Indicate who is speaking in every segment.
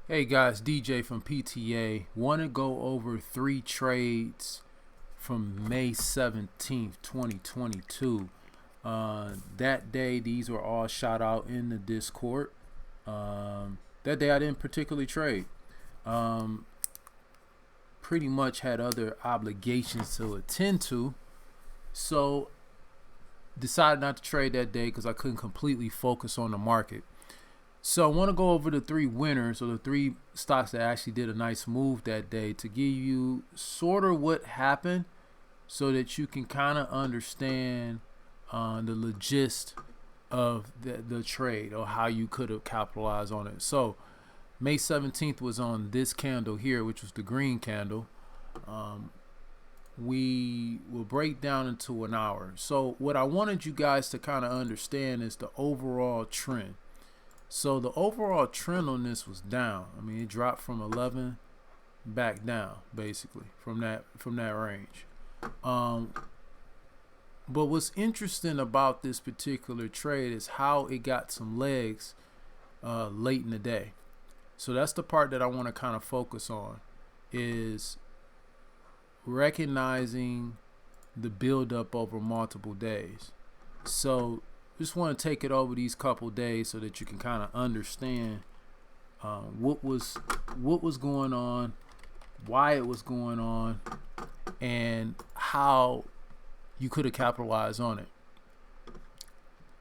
Speaker 1: Hey guys, DJ from PTA. Want to go over 3 trades from May 17th, 2022. That day, these were all shot out in the Discord. That day, I didn't particularly trade. Pretty much had other obligations to attend to. So, decided not to trade that day because I couldn't completely focus on the market. So I want to go over the 3 winners, or the 3 stocks that actually did a nice move that day, to give you sort of what happened so that you can kind of understand the gist of the trade, or how you could have capitalized on it. So May 17th was on this candle here, which was the green candle. We will break down into an hour. So what I wanted you guys to kind of understand is the overall trend. So the overall trend on this was down. I mean, it dropped from 11 back down, basically, from that range. But what's interesting about this particular trade is how it got some legs late in the day. So that's the part that I want to kind of focus on, is recognizing the buildup over multiple days. So just want to take it over these couple days so that you can kind of understand what was going on, why it was going on, and how you could have capitalized on it.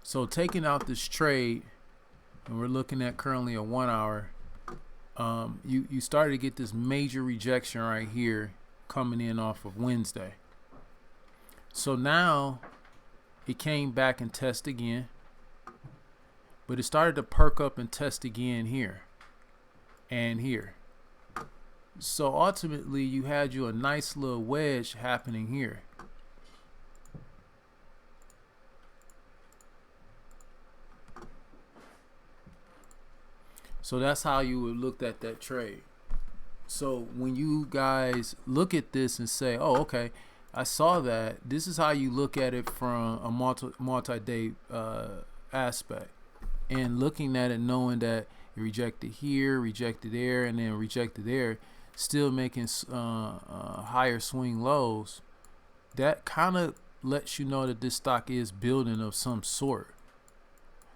Speaker 1: So taking out this trade, and we're looking at currently a 1 hour, you started to get this major rejection right here coming in off of Wednesday. So now it came back and test again, but it started to perk up and test again here and here. So ultimately you had a nice little wedge happening here. So that's how you would look at that trade. So when you guys look at this and say, oh, okay, I saw that, this is how you look at it from a multi-day aspect, and looking at it knowing that you rejected here, rejected there, and then rejected there, still making higher swing lows. That kind of lets you know that this stock is building of some sort.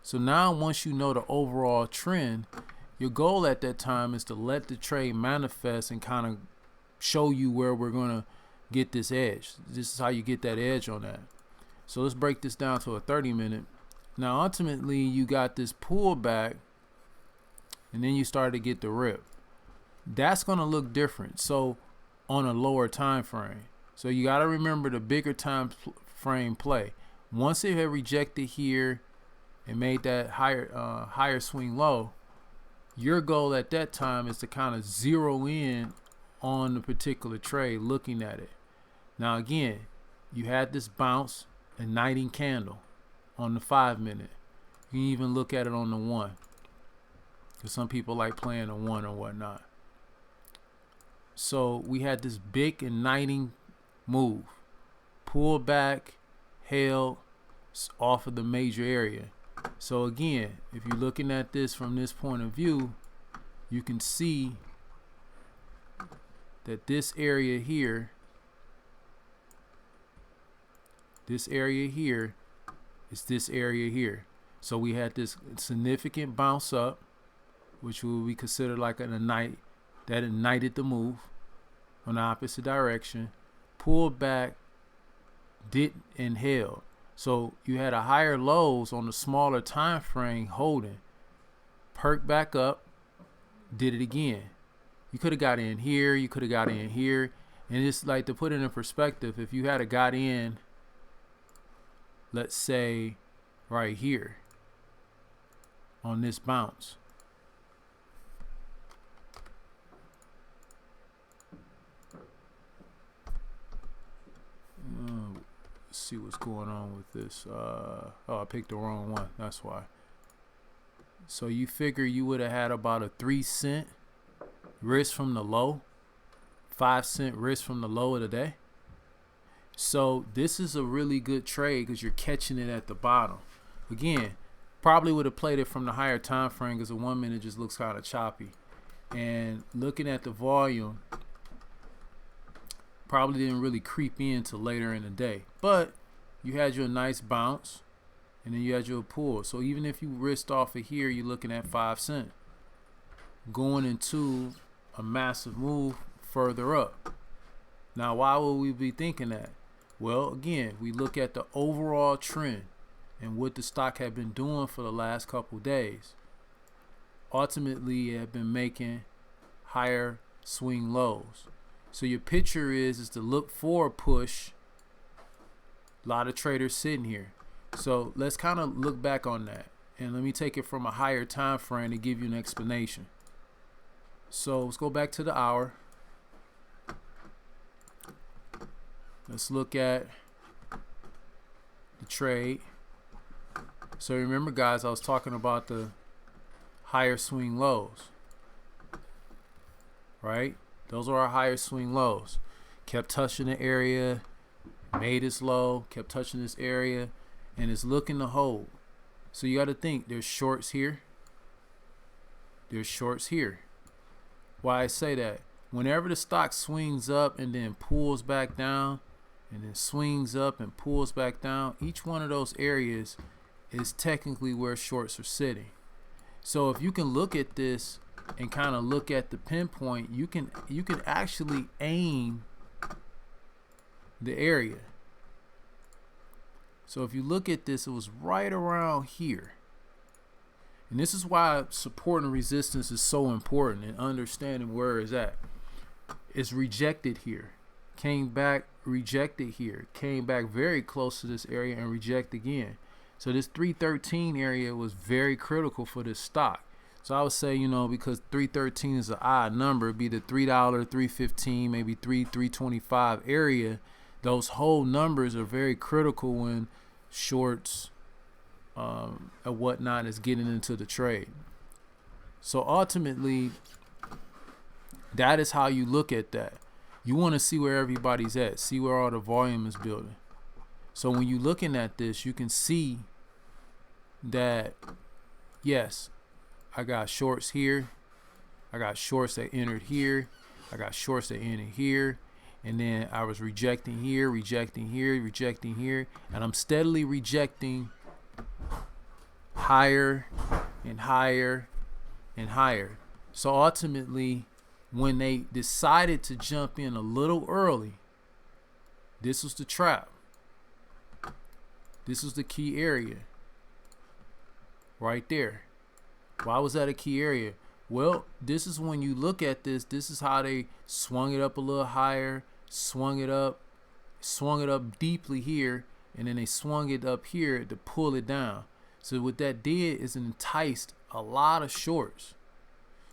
Speaker 1: So now once you know the overall trend, your goal at that time is to let the trade manifest and kind of show you where we're going to get this edge. This is how you get that edge on that. So let's break this down to a 30-minute. Now ultimately you got this pullback, and then you start to get the rip. That's going to look different so on a lower time frame. So you got to remember the bigger time frame play. Once it had rejected here and made that higher swing low, your goal at that time is to kind of zero in on the particular trade, looking at it. Now again, you had this bounce, igniting candle on the 5-minute. You can even look at it on the 1, because some people like playing the 1 or whatnot. So we had this big igniting move, pull back, held off of the major area. So again, if you're looking at this from this point of view, you can see that this area here is this area here. So we had this significant bounce up, which will be considered like an ignite, that ignited the move on the opposite direction, pulled back, did, and held. So you had a higher lows on the smaller time frame holding, perked back up, did it again. You could have got in here, you could have got in here, and it's like, to put it in perspective, if you had got in, let's say right here on this bounce, let's see what's going on with this. Oh, I picked the wrong one, that's why. So you figure you would have had about a 3-cent risk from the low, 5-cent risk from the low of the day. So this is a really good trade because you're catching it at the bottom. Again, probably would have played it from the higher time frame because the 1 minute just looks kind of choppy. and looking at the volume, probably didn't really creep in till later in the day. But you had your nice bounce, and then you had your pull. So even if you risked off of here, you're looking at 5 cents going into a massive move further up. Now, why would we be thinking that? Well, again, we look at the overall trend and what the stock had been doing for the last couple days. Ultimately, it had been making higher swing lows. So your picture is to look for a push. A lot of traders sitting here. So let's kind of look back on that, and let me take it from a higher time frame to give you an explanation. So let's go back to the hour. Let's look at the trade. So remember, guys, I was talking about the higher swing lows, right? Those are our higher swing lows. Kept touching the area, made its low, kept touching this area, and it's looking to hold. So you got to think, there's shorts here, there's shorts here. Why I say that? Whenever the stock swings up and then pulls back down, and then swings up and pulls back down, each one of those areas is technically where shorts are sitting. So if you can look at this and kind of look at the pinpoint, you can actually aim the area. So if you look at this, it was right around here. And this is why support and resistance is so important, and understanding where it's at. It's rejected here, came back, rejected here, came back very close to this area and reject again. So this 313 area was very critical for this stock. So I would say, you know, because 313 is an odd number, it'd be the $3, 315, maybe $3.25 area. Those whole numbers are very critical when shorts and whatnot is getting into the trade. So ultimately, that is how you look at that. You want to see where everybody's at, see where all the volume is building. So when you're looking at this, you can see that, yes, I got shorts here, I got shorts that entered here, I got shorts that entered here, and then I was rejecting here, rejecting here, rejecting here, and I'm steadily rejecting higher and higher and higher. So ultimately, when they decided to jump in a little early, this was the trap. This was the key area right there. Why was that a key area? Well, this is when you look at this, this is how they swung it up a little higher, swung it up deeply here, and then they swung it up here to pull it down. So what that did is enticed a lot of shorts.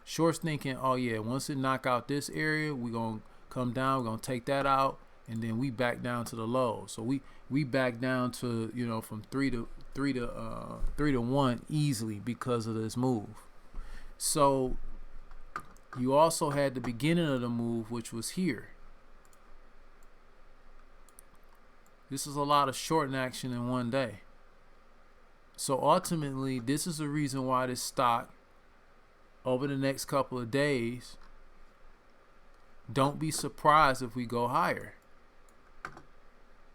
Speaker 1: Shorts thinking, oh yeah, once it knock out this area, we're gonna come down, we're gonna take that out, and then we back down to the low. So we back down to, you know, from 3 to 1 easily because of this move. So you also had the beginning of the move, which was here. This is a lot of short action in one day. So ultimately, this is the reason why this stock, over the next couple of days, don't be surprised if we go higher.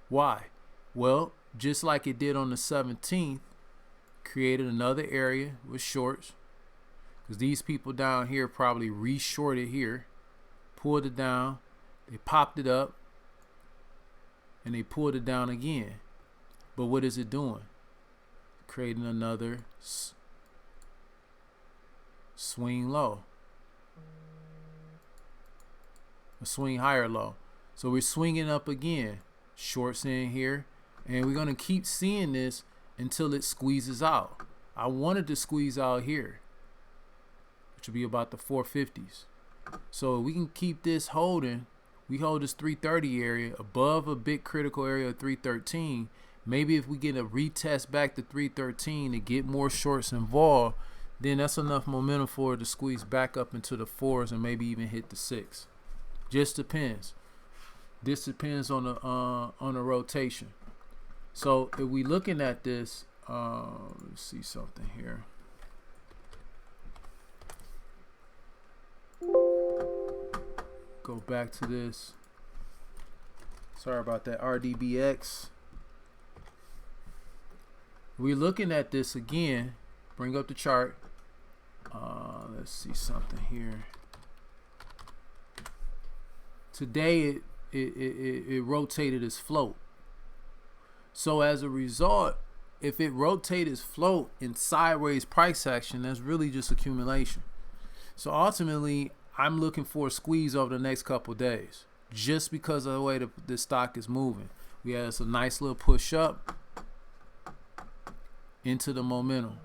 Speaker 1: Why? Well, just like it did on the 17th, created another area with shorts, because these people down here probably re-shorted here, pulled it down, they popped it up, and they pulled it down again. But what is it doing? Creating another swing low, a swing higher low. So we're swinging up again, shorts in here, and we're going to keep seeing this until it squeezes out. I wanted to squeeze out here, which will be about the 450s. So we can keep this holding. We hold this 330 area above a big critical area of 313. Maybe if we get a retest back to 313 to get more shorts involved, then that's enough momentum for it to squeeze back up into the 4s and maybe even hit the 6. Just depends. This depends on the rotation. So if we looking at this, let's see something here. go back to this. Sorry about that. RDBX. We're looking at this again. Bring up the chart. Let's see something here. Today it rotated as float. So as a result, if it rotated as float in sideways price action, that's really just accumulation. So ultimately, I'm looking for a squeeze over the next couple days, just because of the way the stock is moving. We had a nice little push up into the momentum.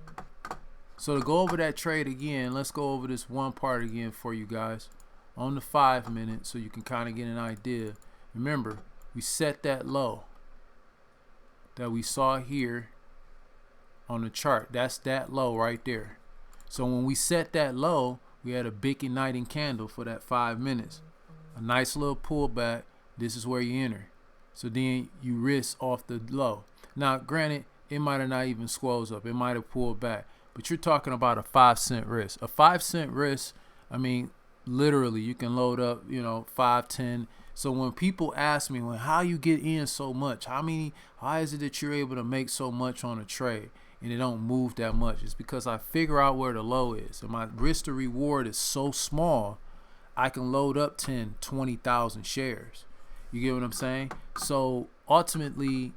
Speaker 1: So to go over that trade again, let's go over this one part again for you guys on the 5 minute so you can kind of get an idea. Remember, we set that low that we saw here on the chart. That's that low right there. So when we set that low, we had a big igniting candle for that 5 minutes. A nice little pullback. This is where you enter. So then you risk off the low. Now, granted, it might have not even squoze up. It might have pulled back. But you're talking about a 5-cent risk. A 5-cent risk, I mean, literally, you can load up, 5, 10. So when people ask me, well, how you get in so much? How is it that you're able to make so much on a trade and it don't move that much? It's because I figure out where the low is. And my risk to reward is so small, I can load up 10, 20,000 shares. You get what I'm saying? So ultimately,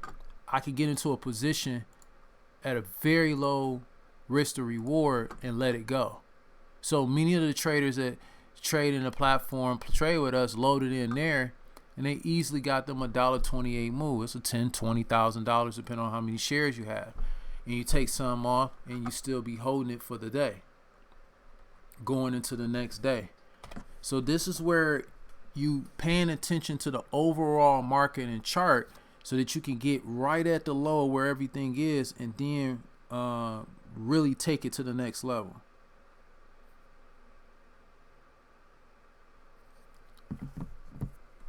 Speaker 1: I could get into a position at a very low risk to reward and let it go. So many of the traders that trade in the platform, trade with us, loaded in there, and they easily got them $1.28 move. It's a $10,000-$20,000 depending on how many shares you have. And you take some off and you still be holding it for the day, going into the next day. So this is where you paying attention to the overall market and chart so that you can get right at the low where everything is and then really take it to the next level.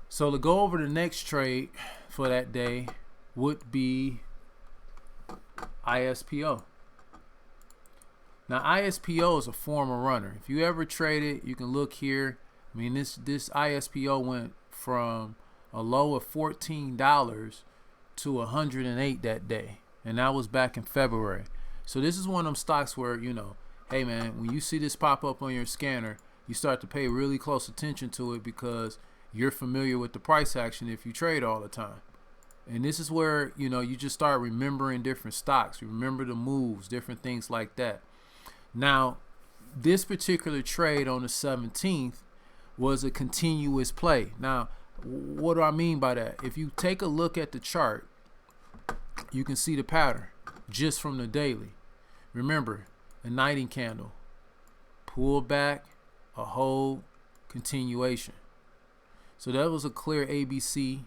Speaker 1: So to go over the next trade for that day would be ISPO. Now ISPO is a former runner. If you ever traded, you can look here. I mean, this ISPO went from a low of $14 to 108 that day, and that was back in February. So this is one of them stocks where, hey man, when you see this pop up on your scanner, you start to pay really close attention to it because you're familiar with the price action if you trade all the time. And this is where, you just start remembering different stocks. You remember the moves, different things like that. Now, this particular trade on the 17th was a continuous play. Now, what do I mean by that? If you take a look at the chart, you can see the pattern just from the daily. Remember, a igniting candle, pull back, a hold, continuation. So that was a clear ABC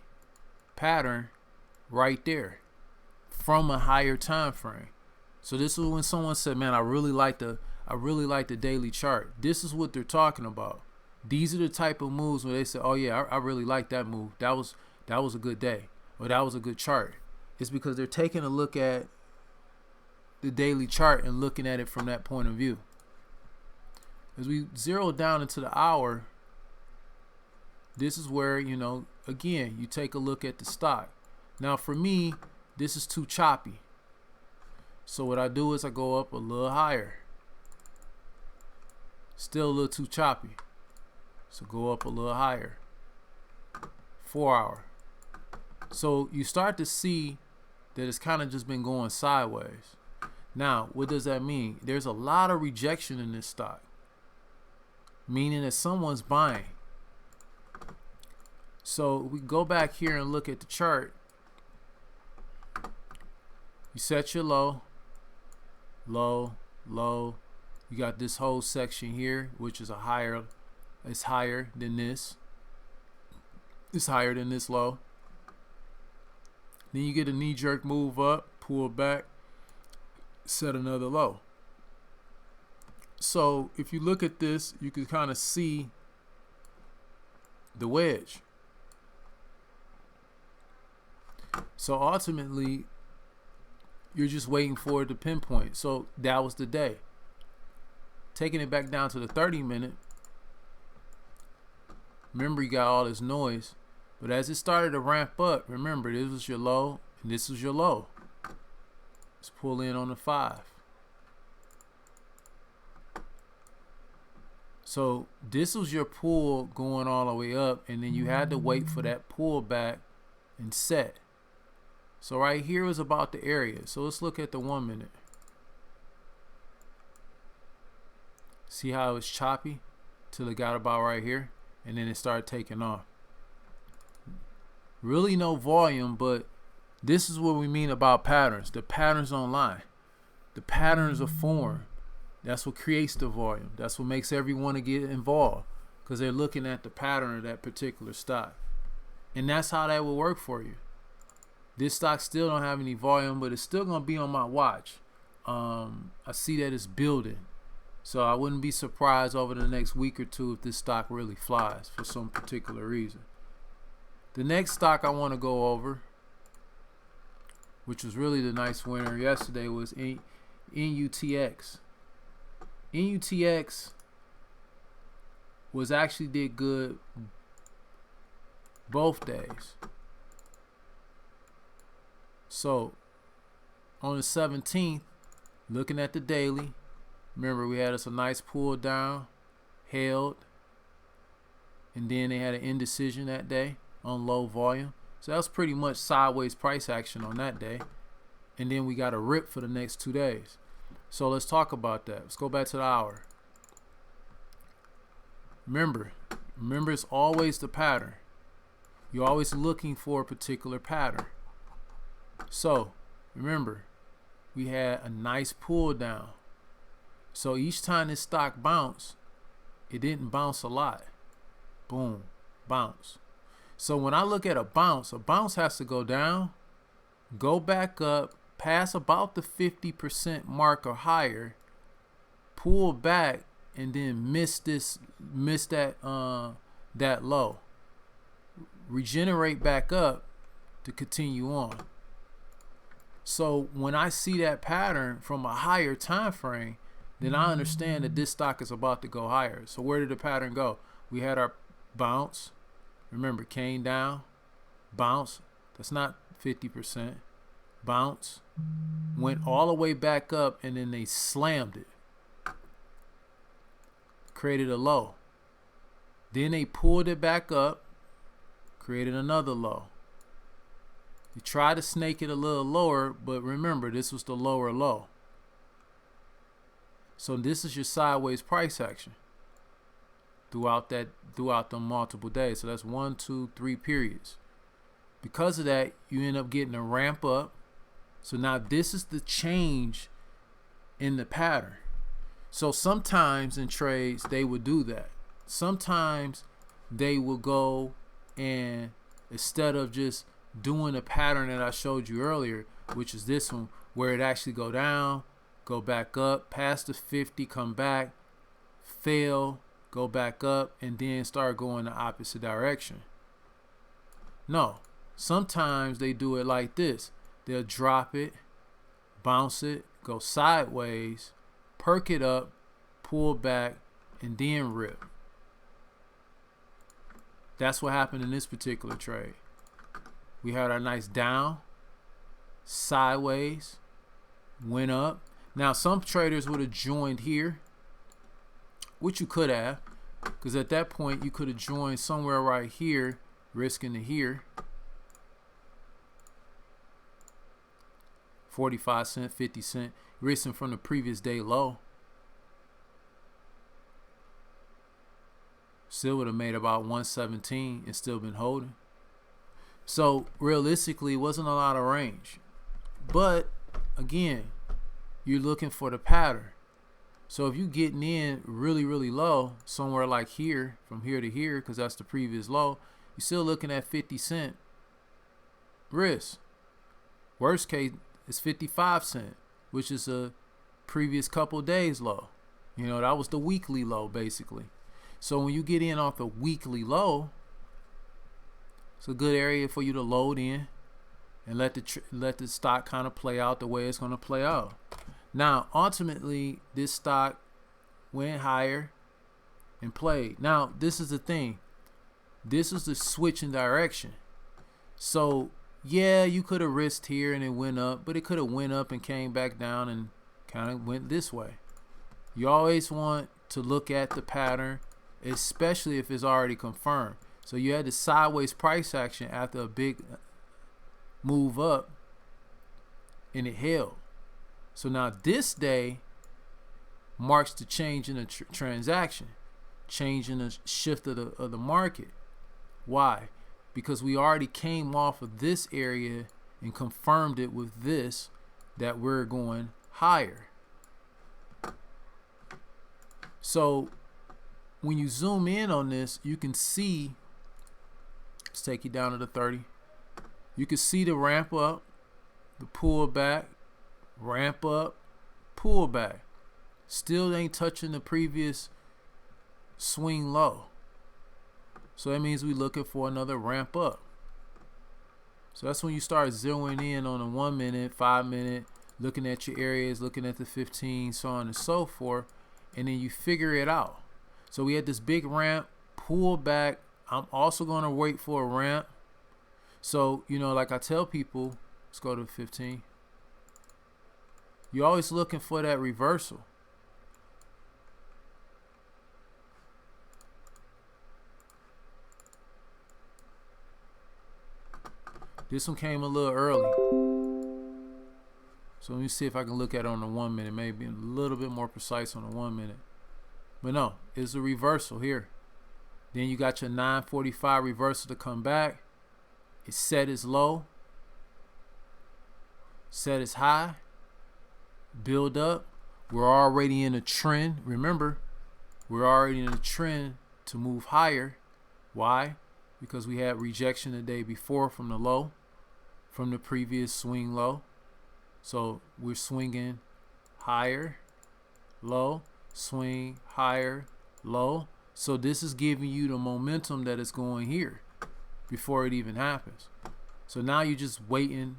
Speaker 1: pattern right there from a higher time frame. So this is when someone said, man, I really like the daily chart. This is what they're talking about. These are the type of moves where they say, oh yeah, I really like that move. That was a good day, or that was a good chart. It's because they're taking a look at the daily chart and looking at it from that point of view. As we zero down into the hour, this is where, again, you take a look at the stock. Now for me, this is too choppy. So what I do is I go up a little higher. Still a little too choppy. So go up a little higher. 4 hour. So you start to see that it's kind of just been going sideways. Now, what does that mean? There's a lot of rejection in this stock, meaning that someone's buying. So we go back here and look at the chart. You set your low, low, low. You got this whole section here, which is it's higher than this. It's higher than this low. Then you get a knee-jerk move up, pull back, set another low. So if you look at this, you can kind of see the wedge. So ultimately, you're just waiting for it to pinpoint. So that was the day. Taking it back down to the 30 minute. Remember, you got all this noise. But as it started to ramp up, remember, this was your low and this was your low. Let's pull in on the 5. So this was your pull going all the way up, and then you had to wait for that pull back and set. So right here is about the area. So let's look at the 1 minute. See how it was choppy till it got about right here, and then it started taking off. Really no volume, but this is what we mean about patterns. The patterns online. The patterns are formed. That's what creates the volume. That's what makes everyone to get involved, because they're looking at the pattern of that particular stock. And that's how that will work for you. This stock still don't have any volume, but it's still going to be on my watch. I see that it's building. So I wouldn't be surprised over the next week or two if this stock really flies for some particular reason. The next stock I want to go over, which was really the nice winner yesterday, was Nutx. Nutx was actually did good both days. So on the 17th, looking at the daily, remember we had us a nice pull down, held, and then they had an indecision that day on low volume. So that was pretty much sideways price action on that day. And then we got a rip for the next 2 days. So let's talk about that. Let's go back to the hour. Remember it's always the pattern. You're always looking for a particular pattern. So remember, we had a nice pull down. So each time this stock bounced, it didn't bounce a lot. Boom, bounce. So when I look at a bounce has to go down, go back up, pass about the 50% mark or higher, pull back, and then miss that low. Regenerate back up to continue on. So when I see that pattern from a higher time frame, then I understand that this stock is about to go higher. So where did the pattern go? We had our bounce. Remember, came down, bounce. That's not 50%. Bounce. Went all the way back up, and then they slammed it. Created a low. Then they pulled it back up, created another low. You tried to snake it a little lower, but remember, this was the lower low. So this is your sideways price action throughout the multiple days. So that's 1, 2, 3 periods. Because of that, you end up getting a ramp up. So now this is the change in the pattern. So sometimes in trades they would do that. Sometimes they will go and instead of just doing a pattern that I showed you earlier, which is this one, where it actually go down, go back up, past the 50, come back, fail, go back up, and then start going the opposite direction. No, sometimes they do it like this. They'll drop it, bounce it, go sideways, perk it up, pull back, and then rip. That's what happened in this particular trade. We had our nice down, sideways, went up. Now some traders would have joined here, which you could have, because at that point you could have joined somewhere right here, risking to here. 45 cent, 50 cent, risking from the previous day low. Still would have made about 117 and still been holding. So realistically, it wasn't a lot of range. But again, you're looking for the pattern. So if you're getting in really, really low, somewhere like here, from here to here, because that's the previous low, you're still looking at 50 cent risk. Worst case is 55 cent, which is a previous couple days low. You know, that was the weekly low basically. So when you get in off the weekly low, it's a good area for you to load in and let the stock kind of play out the way it's going to play out. Now, ultimately, this stock went higher and played. Now, this is the thing. This is the switch in direction. So yeah, you could have risked here and it went up, but it could have went up and came back down and kind of went this way. You always want to look at the pattern, especially if it's already confirmed. So you had the sideways price action after a big move up and it held. So now this day marks the change in the transaction, change in the shift of the market. Why? Because we already came off of this area and confirmed it with this, that we're going higher. So when you zoom in on this, you can see, let's take you down to the 30. You can see the ramp up, the pull back, ramp up, pull back. Still ain't touching the previous swing low. So that means we're looking for another ramp up. So that's when you start zeroing in on the 1 minute, 5 minute, looking at your areas, looking at the 15, so on and so forth, and then you figure it out. So we had this big ramp, pull back. I'm also going to wait for a ramp. So, you know, like I tell people, let's go to 15. You're always looking for that reversal. This one came a little early. So let me see if I can look at it on the 1 minute, maybe a little bit more precise on the 1 minute. But no, it's a reversal here. Then you got your 945 reversal to come back. It set its low, set its high, build up. We're already in a trend. Remember, we're already in a trend to move higher. Why? Because we had rejection the day before from the low, from the previous swing low. So we're swinging higher, low, swing higher, low. So this is giving you the momentum that is going here before it even happens. So now you're just waiting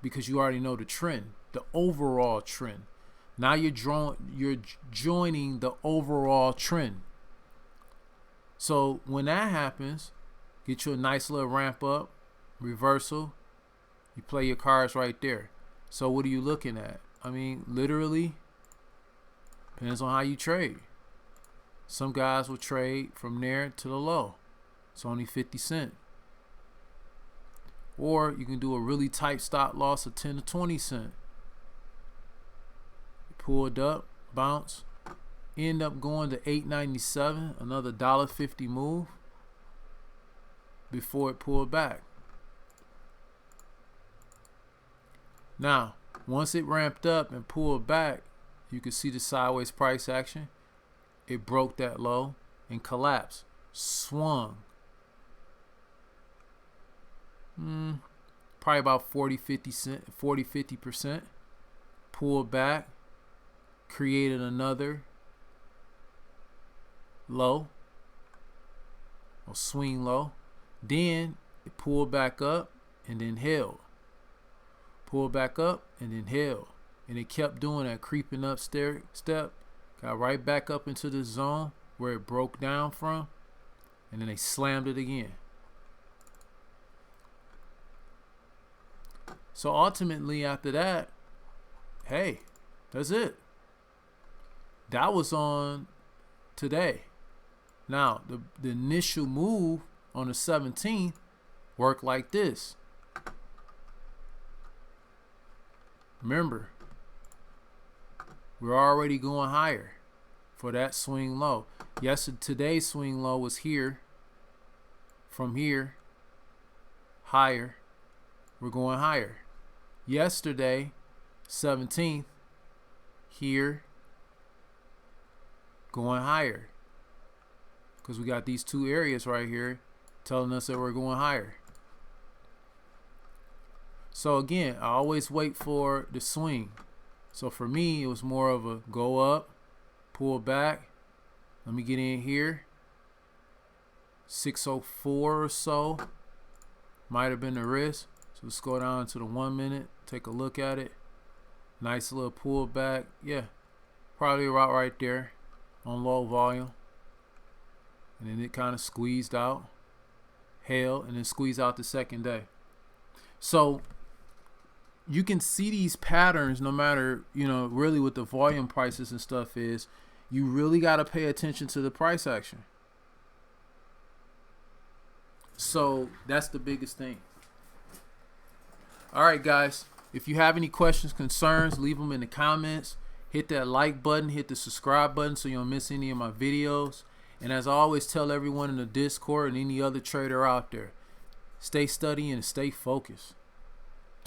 Speaker 1: because you already know the trend, the overall trend. Now you're joining the overall trend. So when that happens, get you a nice little ramp up, reversal. You play your cards right there. So what are you looking at? I mean, literally, depends on how you trade. Some guys will trade from there to the low. It's only 50 cents. Or you can do a really tight stop loss of 10 to 20 cents. Pulled up, bounce, end up going to 8.97, another $1.50 move before it pulled back. Now, once it ramped up and pulled back, you can see the sideways price action. It broke that low and collapsed, swung. Probably about 40-50%. Pulled back, created another low or swing low. Then it pulled back up and then held. Pulled back up and then held. And it kept doing that, creeping up step. Got right back up into the zone where it broke down from. And then they slammed it again. So ultimately after that, hey, that's it. That was on today. Now, the initial move on the 17th worked like this. Remember, we're already going higher for that swing low. Yes, today's swing low was here. From here, higher. We're going higher. Yesterday, 17th, here, going higher. Because we got these two areas right here telling us that we're going higher. So again, I always wait for the swing. So for me, it was more of a go up, pull back. Let me get in here. 604 or so. Might have been the risk. So let's go down to the 1 minute. Take a look at it. Nice little pullback. Yeah, probably right there on low volume. And then it kind of squeezed out. held, and then squeeze out the second day. So you can see these patterns no matter, really what the volume prices and stuff is. You really got to pay attention to the price action. So that's the biggest thing. All right, guys. If you have any questions, concerns, leave them in the comments. Hit that like button, hit the subscribe button so you don't miss any of my videos. And as I always tell everyone in the Discord and any other trader out there, stay studying and stay focused.